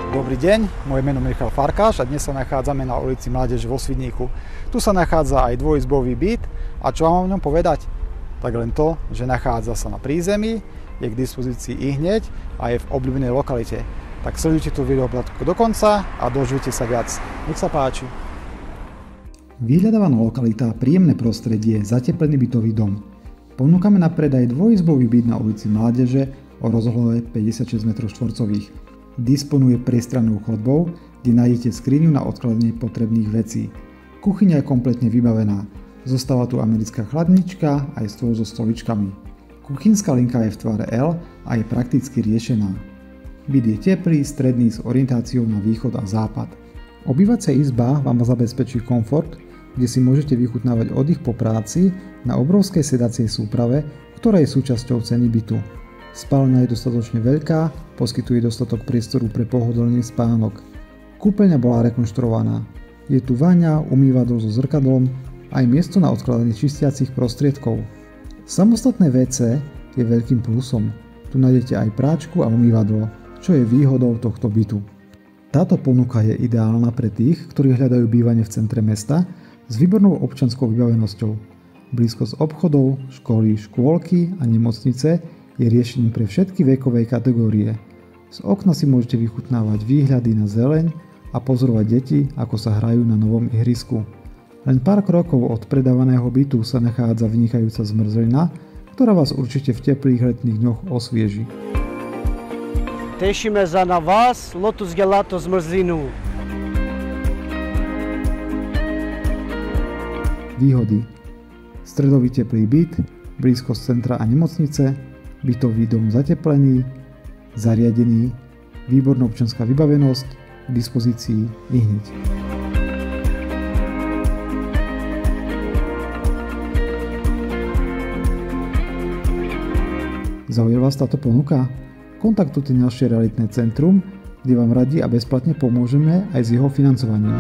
Dobrý deň, moje meno je Michal Farkáš a dnes sa nachádzame na ulici Mládeže vo Svidníku. Tu sa nachádza aj dvojizbový byt a čo vám o ňom povedať? Tak len to, že nachádza sa na prízemí, je k dispozícii ihneď a je v obľúbenej lokalite. Tak sledujte tú videoobrazovku do konca a dožujte sa viac. Nech sa páči. Vyhľadávaná lokalita, príjemné prostredie, zateplený bytový dom. Ponúkame na predaj dvojizbový byt na ulici Mládeže o rozlohe 56 m2. Disponuje priestrannou chodbou, kde nájdete skriňu na odkladanie potrebných vecí. Kuchyňa je kompletne vybavená. Zostáva tu americká chladnička aj stôl so stoličkami. Kuchynská linka je v tvare L a je prakticky riešená. Byt je teplý, stredný s orientáciou na východ a západ. Obývacia izba vám zabezpečí komfort, kde si môžete vychutnávať oddych po práci na obrovskej sedacej súprave, ktorá je súčasťou ceny bytu. Spálňa je dostatočne veľká, poskytuje dostatok priestoru pre pohodlný spánok. Kúpeľňa bola rekonštruovaná. Je tu vaňa, umývadlo so zrkadlom aj miesto na odkladanie čistiacich prostriedkov. Samostatné WC je veľkým plusom. Tu nájdete aj práčku a umývadlo, čo je výhodou tohto bytu. Táto ponuka je ideálna pre tých, ktorí hľadajú bývanie v centre mesta s výbornou občianskou vybavenosťou. Blízkosť obchodov, školy, škôlky a nemocnice je riešením pre všetky vekové kategórie. Z okna si môžete vychutnávať výhľady na zeleň a pozorovať deti, ako sa hrajú na novom ihrisku. Len pár krokov od predávaného bytu sa nachádza vynikajúca zmrzlina, ktorá vás určite v teplých letných dňoch osvieži. Tešíme sa na vás, Lotus Gelato zmrzlinu. Výhody: stredový teplý byt, blízkosť centra a nemocnice, bytový dom zateplený, zariadený, výborná občianská vybavenosť, k dispozícii ihneď. Zaujala vás táto ponuka? Kontaktujte naše realitné centrum, kde vám radi a bezplatne pomôžeme aj s jeho financovaním.